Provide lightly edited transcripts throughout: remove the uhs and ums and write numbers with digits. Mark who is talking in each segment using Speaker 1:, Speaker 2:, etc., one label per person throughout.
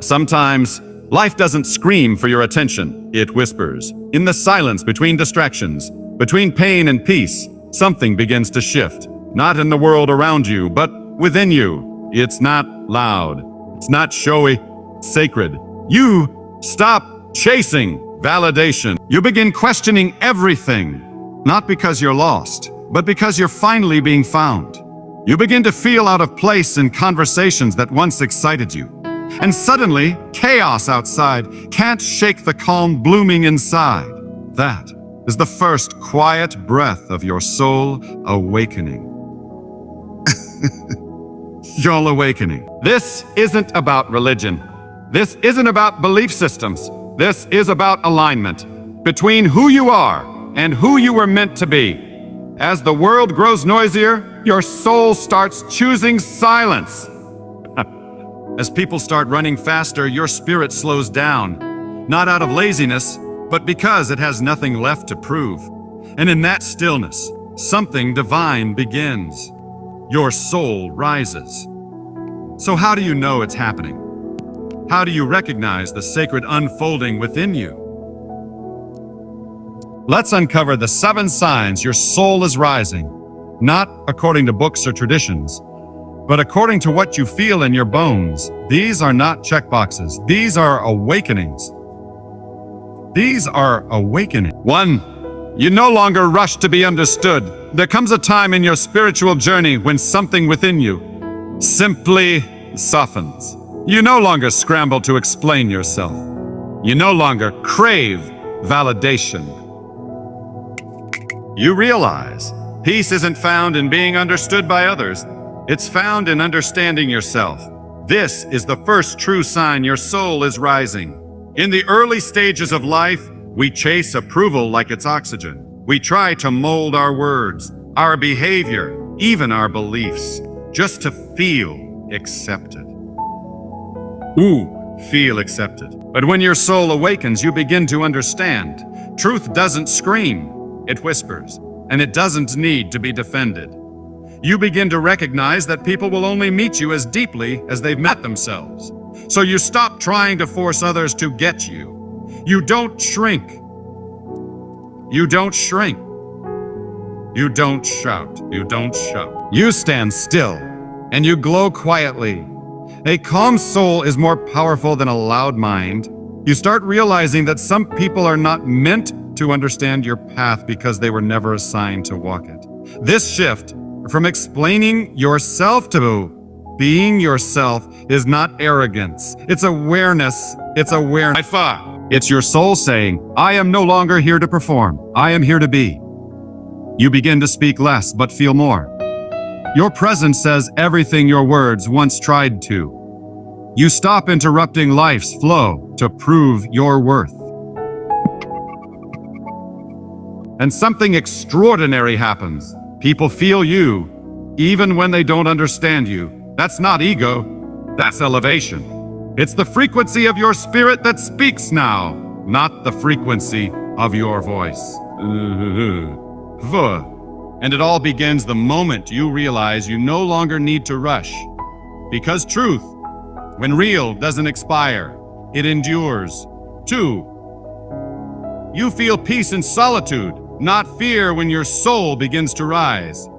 Speaker 1: Sometimes, life doesn't scream for your attention. It whispers. In the silence between distractions, between pain and peace, something begins to shift. Not in the world around you, but within you. It's not loud. It's not showy. It's sacred. You stop chasing validation. You begin questioning everything. Not because you're lost, but because you're finally being found. You begin to feel out of place in conversations that once excited you. And suddenly, chaos outside can't shake the calm blooming inside. That is the first quiet breath of your soul awakening. Your awakening. This isn't about religion. This isn't about belief systems. This is about alignment between who you are and who you were meant to be. As the world grows noisier, your soul starts choosing silence. As people start running faster, your spirit slows down, not out of laziness, but because it has nothing left to prove. And in that stillness, something divine begins. Your soul rises. So how do you know it's happening? How do you recognize the sacred unfolding within you? Let's uncover the 7 signs your soul is rising, not according to books or traditions, but according to what you feel in your bones. These are not checkboxes. These are awakenings. These are awakenings. 1. You no longer rush to be understood. There comes a time in your spiritual journey when something within you simply softens. You no longer scramble to explain yourself. You no longer crave validation. You realize peace isn't found in being understood by others. It's found in understanding yourself. This is the first true sign your soul is rising. In the early stages of life, we chase approval like it's oxygen. We try to mold our words, our behavior, even our beliefs, just to feel accepted. Feel accepted. But when your soul awakens, you begin to understand. Truth doesn't scream. It whispers, and it doesn't need to be defended. You begin to recognize that people will only meet you as deeply as they've met themselves. So you stop trying to force others to get you. You don't shrink. You don't shrink. You don't shout. You don't shout. You stand still, and you glow quietly. A calm soul is more powerful than a loud mind. You start realizing that some people are not meant to understand your path because they were never assigned to walk it. This shift from explaining yourself to being yourself is not arrogance. It's awareness. It's awareness. It's your soul saying, I am no longer here to perform. I am here to be. You begin to speak less, but feel more. Your presence says everything your words once tried to. You stop interrupting life's flow to prove your worth. And something extraordinary happens. People feel you, even when they don't understand you. That's not ego, that's elevation. It's the frequency of your spirit that speaks now, not the frequency of your voice. And it all begins the moment you realize you no longer need to rush. Because truth, when real, doesn't expire, it endures. 2. You feel peace in solitude, not fear when your soul begins to rise.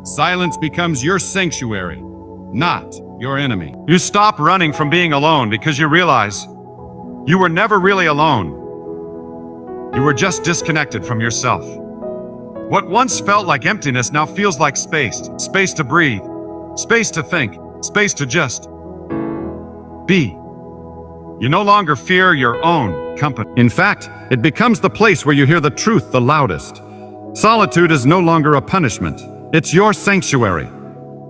Speaker 1: Silence becomes your sanctuary, not your enemy. You stop running from being alone because you realize you were never really alone. You were just disconnected from yourself. What once felt like emptiness now feels like space. Space to breathe, space to think, space to just be. You no longer fear your own company. In fact, it becomes the place where you hear the truth the loudest. Solitude is no longer a punishment. It's your sanctuary.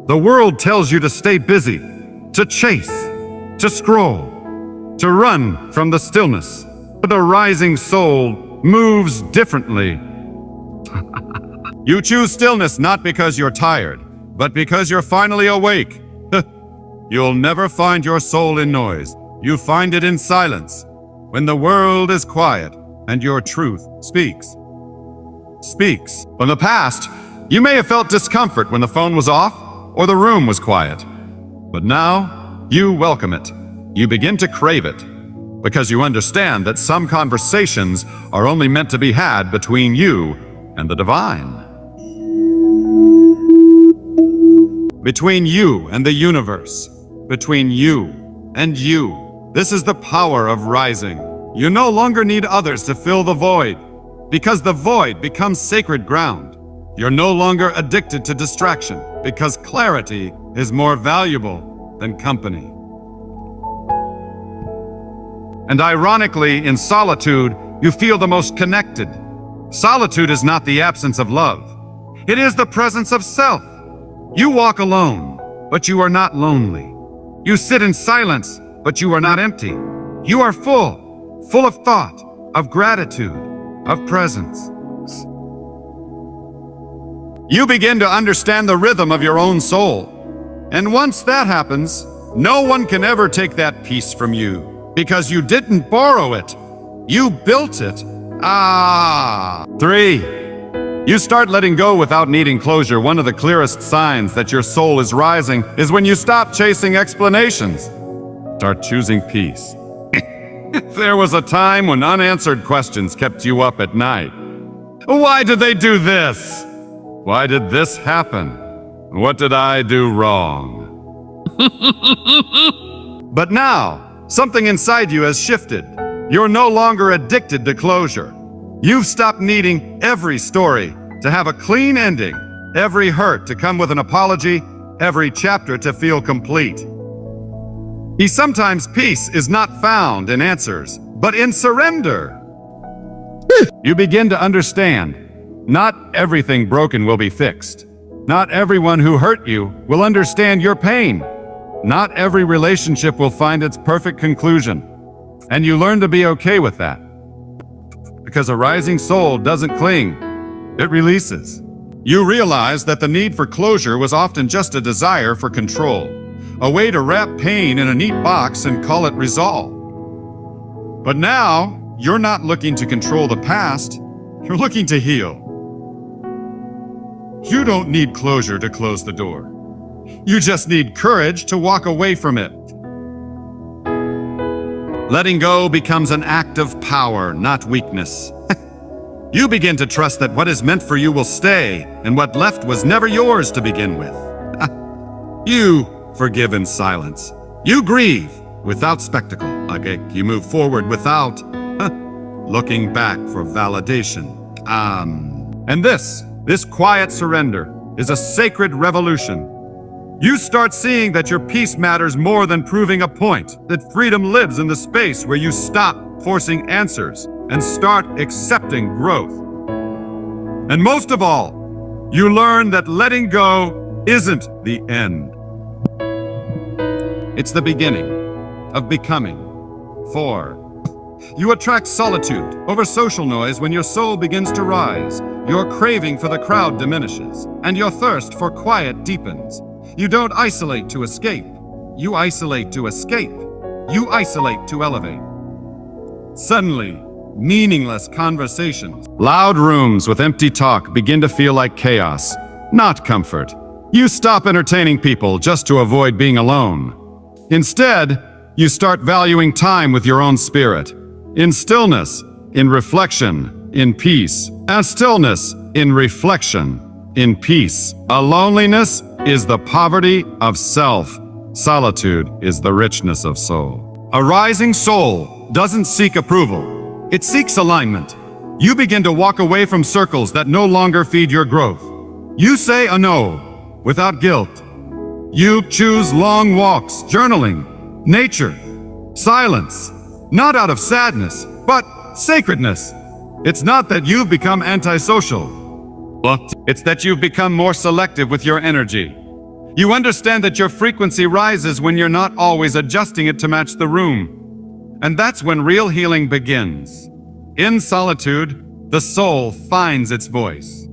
Speaker 1: The world tells you to stay busy, to chase, to scroll, to run from the stillness. But the rising soul moves differently. You choose stillness not because you're tired, but because you're finally awake. You'll never find your soul in noise. You find it in silence, when the world is quiet and your truth speaks. From the past, you may have felt discomfort when the phone was off or the room was quiet. But now, you welcome it. You begin to crave it, because you understand that some conversations are only meant to be had between you and the divine. Between you and the universe. Between you and you. This is the power of rising. You no longer need others to fill the void, because the void becomes sacred ground. You're no longer addicted to distraction, because clarity is more valuable than company. And ironically, in solitude, you feel the most connected. Solitude is not the absence of love. It is the presence of self. You walk alone, but you are not lonely. You sit in silence, but you are not empty. You are full of thought, of gratitude, of presence. You begin to understand the rhythm of your own soul. And once that happens, no one can ever take that peace from you, because you didn't borrow it. You built it. 3. You start letting go without needing closure. One of the clearest signs that your soul is rising is when you stop chasing explanations. Start choosing peace. There was a time when unanswered questions kept you up at night. Why did they do this? Why did this happen? What did I do wrong? But now, something inside you has shifted. You're no longer addicted to closure. You've stopped needing every story to have a clean ending, every hurt to come with an apology, every chapter to feel complete. Sometimes peace is not found in answers, but in surrender. You begin to understand, not everything broken will be fixed. Not everyone who hurt you will understand your pain. Not every relationship will find its perfect conclusion. And you learn to be okay with that. Because a rising soul doesn't cling, it releases. You realize that the need for closure was often just a desire for control, a way to wrap pain in a neat box and call it resolve. But now, you're not looking to control the past, you're looking to heal. You don't need closure to close the door. You just need courage to walk away from it. Letting go becomes an act of power, not weakness. You begin to trust that what is meant for you will stay, and what left was never yours to begin with. You forgive in silence. You grieve without spectacle. You move forward without looking back for validation. And this quiet surrender is a sacred revolution. You start seeing that your peace matters more than proving a point, that freedom lives in the space where you stop forcing answers and start accepting growth. And most of all, you learn that letting go isn't the end. It's the beginning of becoming. 4. You attract solitude over social noise when your soul begins to rise. Your craving for the crowd diminishes, and your thirst for quiet deepens. You don't isolate to escape. You isolate to escape. You isolate to elevate. Suddenly, meaningless conversations, loud rooms with empty talk begin to feel like chaos, not comfort. You stop entertaining people just to avoid being alone. Instead, you start valuing time with your own spirit. In stillness, in reflection, in peace. And stillness, in reflection, in peace. A loneliness is the poverty of self. Solitude is the richness of soul. A rising soul doesn't seek approval. It seeks alignment. You begin to walk away from circles that no longer feed your growth. You say a no without guilt. You choose long walks, journaling, nature, silence, not out of sadness, but sacredness. It's not that you've become antisocial. It's that you've become more selective with your energy. You understand that your frequency rises when you're not always adjusting it to match the room. And that's when real healing begins. In solitude, the soul finds its voice.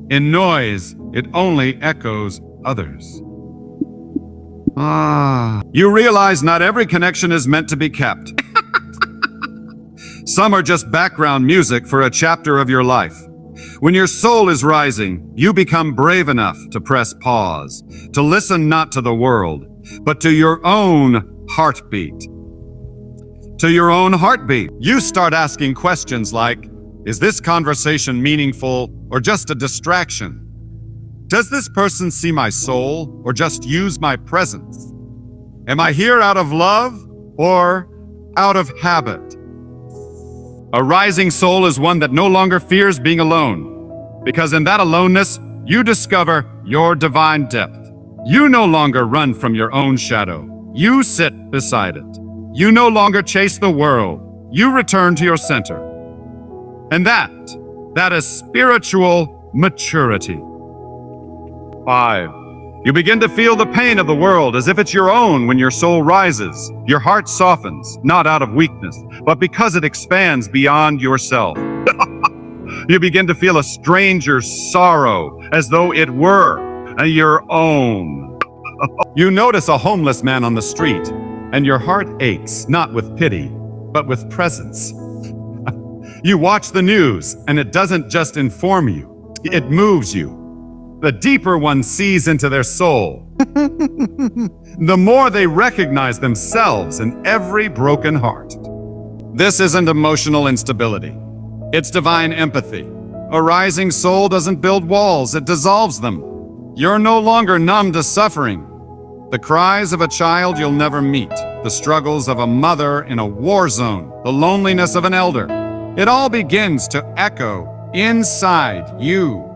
Speaker 1: In noise, it only echoes others. You realize not every connection is meant to be kept. Some are just background music for a chapter of your life. When your soul is rising, you become brave enough to press pause, to listen not to the world, but to your own heartbeat. to your own heartbeat. You start asking questions like, is this conversation meaningful or just a distraction? Does this person see my soul or just use my presence? Am I here out of love or out of habit? A rising soul is one that no longer fears being alone, because in that aloneness, you discover your divine depth. You no longer run from your own shadow. You sit beside it. You no longer chase the world. You return to your center. And that is spiritual maturity. 5. You begin to feel the pain of the world as if it's your own when your soul rises. Your heart softens, not out of weakness, but because it expands beyond yourself. You begin to feel a stranger's sorrow as though it were your own. You notice a homeless man on the street, and your heart aches, not with pity, but with presence. You watch the news, and it doesn't just inform you, it moves you. The deeper one sees into their soul, the more they recognize themselves in every broken heart. This isn't emotional instability. It's divine empathy. A rising soul doesn't build walls, it dissolves them. You're no longer numb to suffering. The cries of a child you'll never meet, the struggles of a mother in a war zone, the loneliness of an elder. It all begins to echo inside you.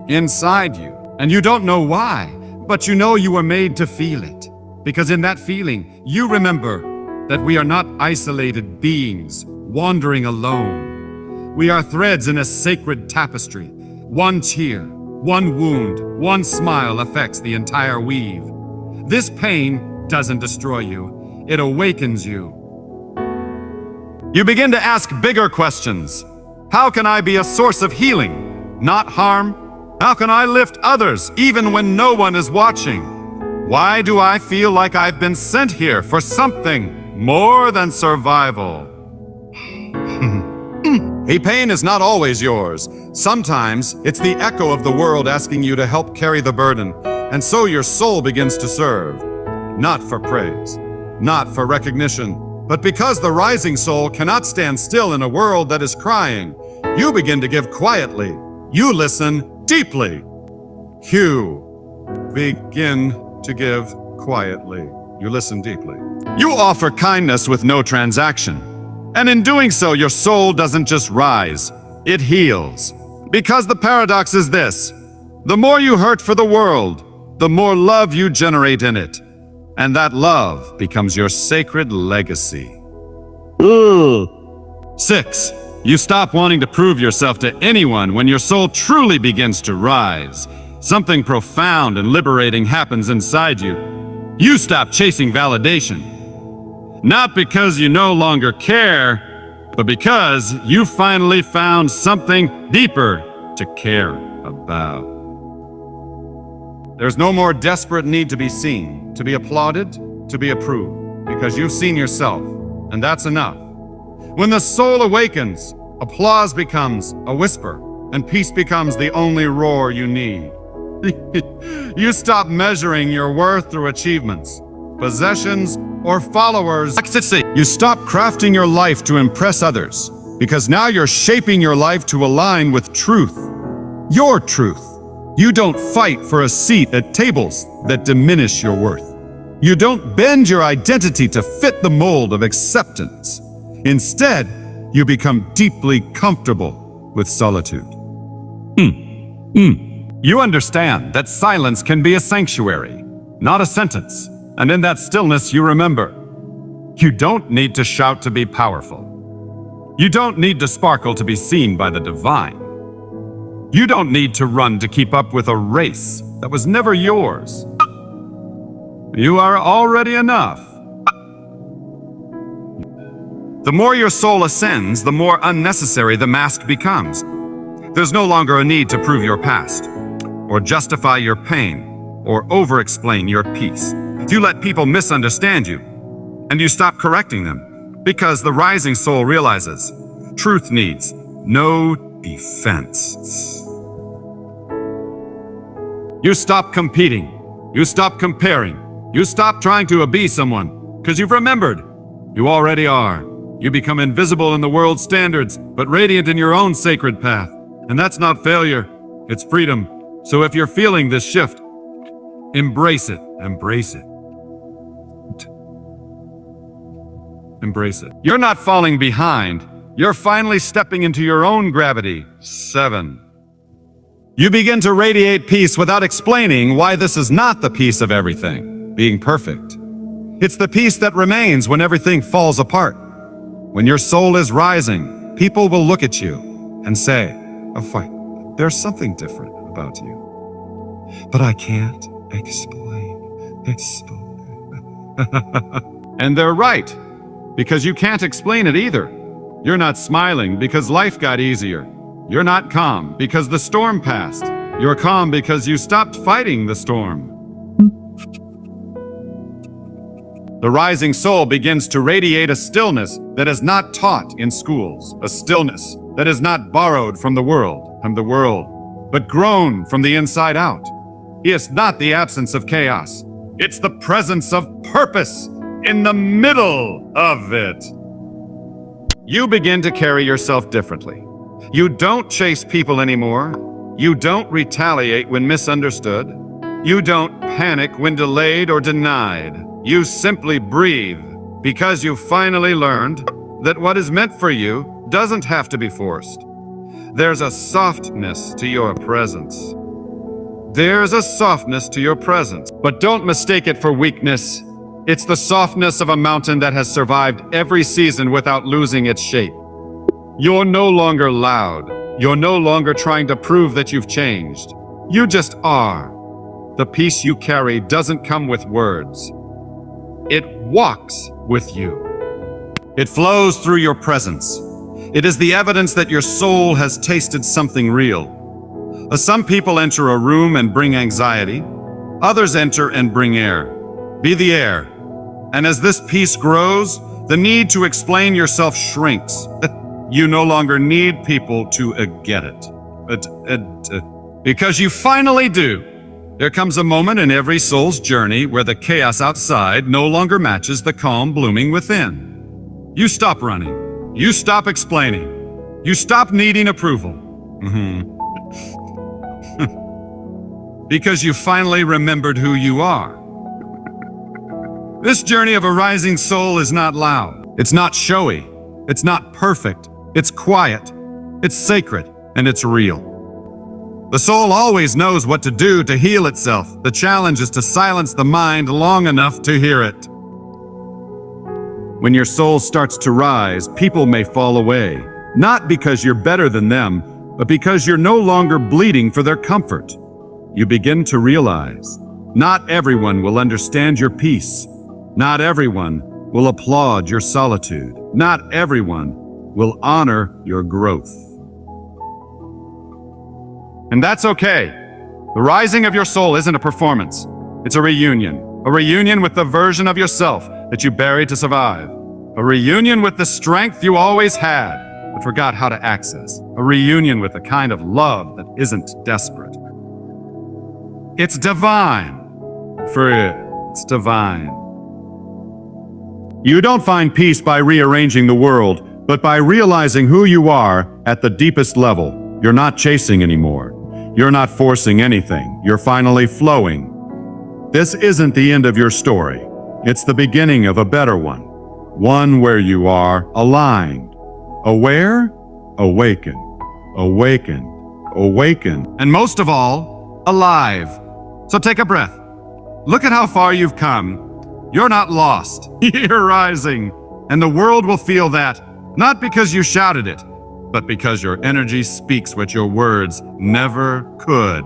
Speaker 1: And you don't know why, but you know you were made to feel it. Because in that feeling, you remember that we are not isolated beings wandering alone. We are threads in a sacred tapestry. One tear, one wound, one smile affects the entire weave. This pain doesn't destroy you, it awakens you. You begin to ask bigger questions. How can I be a source of healing, not harm? How can I lift others even when no one is watching? Why do I feel like I've been sent here for something more than survival? A pain is not always yours. Sometimes it's the echo of the world asking you to help carry the burden, and so your soul begins to serve. Not for praise, not for recognition, but because the rising soul cannot stand still in a world that is crying, you begin to give quietly. You listen deeply. You begin to give quietly. You listen deeply. You offer kindness with no transaction. And in doing so, your soul doesn't just rise, it heals. Because the paradox is this: the more you hurt for the world, the more love you generate in it. And that love becomes your sacred legacy. 6. You stop wanting to prove yourself to anyone when your soul truly begins to rise. Something profound and liberating happens inside you. You stop chasing validation. Not because you no longer care, but because you finally found something deeper to care about. There's no more desperate need to be seen, to be applauded, to be approved, because you've seen yourself, and that's enough. When the soul awakens, applause becomes a whisper, and peace becomes the only roar you need. You stop measuring your worth through achievements, possessions, or followers. Ecstasy. You stop crafting your life to impress others, because now you're shaping your life to align with truth. Your truth. You don't fight for a seat at tables that diminish your worth. You don't bend your identity to fit the mold of acceptance. Instead, you become deeply comfortable with solitude. You understand that silence can be a sanctuary, not a sentence. And in that stillness, you remember, you don't need to shout to be powerful. You don't need to sparkle to be seen by the divine. You don't need to run to keep up with a race that was never yours. You are already enough. The more your soul ascends, the more unnecessary the mask becomes. There's no longer a need to prove your past, or justify your pain, or over-explain your peace. You let people misunderstand you, and you stop correcting them, because the rising soul realizes truth needs no defense. You stop competing, you stop comparing, you stop trying to be someone, because you've remembered you already are. You become invisible in the world's standards, but radiant in your own sacred path. And that's not failure, it's freedom. So if you're feeling this shift, embrace it. Embrace it. Embrace it. You're not falling behind. You're finally stepping into your own gravity. 7. You begin to radiate peace without explaining why this is not the peace of everything, being perfect. It's the peace that remains when everything falls apart. When your soul is rising, people will look at you and say, "Oh, fine, there's something different about you. But I can't explain. And they're right, because you can't explain it either. You're not smiling because life got easier. You're not calm because the storm passed. You're calm because you stopped fighting the storm. The rising soul begins to radiate a stillness that is not taught in schools, a stillness that is not borrowed from the world, but grown from the inside out. It's not the absence of chaos. It's the presence of purpose in the middle of it. You begin to carry yourself differently. You don't chase people anymore. You don't retaliate when misunderstood. You don't panic when delayed or denied. You simply breathe because you finally learned that what is meant for you doesn't have to be forced. There's a softness to your presence. There's a softness to your presence, but don't mistake it for weakness. It's the softness of a mountain that has survived every season without losing its shape. You're no longer loud. You're no longer trying to prove that you've changed. You just are. The peace you carry doesn't come with words. It walks with you. It flows through your presence. It is the evidence that your soul has tasted something real. Some people enter a room and bring anxiety. Others enter and bring air. Be the air. And as this peace grows, the need to explain yourself shrinks. You no longer need people to get it. Because you finally do. There comes a moment in every soul's journey where the chaos outside no longer matches the calm blooming within. You stop running. You stop explaining. You stop needing approval. Because you finally remembered who you are. This journey of a rising soul is not loud. It's not showy. It's not perfect. It's quiet. It's sacred. And it's real. The soul always knows what to do to heal itself. The challenge is to silence the mind long enough to hear it. When your soul starts to rise, people may fall away. Not because you're better than them, but because you're no longer bleeding for their comfort. You begin to realize, not everyone will understand your peace. Not everyone will applaud your solitude. Not everyone will honor your growth. And that's okay. The rising of your soul isn't a performance. It's a reunion with the version of yourself that you buried to survive. A reunion with the strength you always had, but forgot how to access. A reunion with a kind of love that isn't desperate. It's divine. It's divine. You don't find peace by rearranging the world, but by realizing who you are at the deepest level. You're not chasing anymore. You're not forcing anything. You're finally flowing. This isn't the end of your story. It's the beginning of a better one. One where you are aligned. Aware? Awaken. Awaken. Awaken. And most of all, alive. So take a breath. Look at how far you've come. You're not lost. You're rising. And the world will feel that, not because you shouted it, but because your energy speaks what your words never could.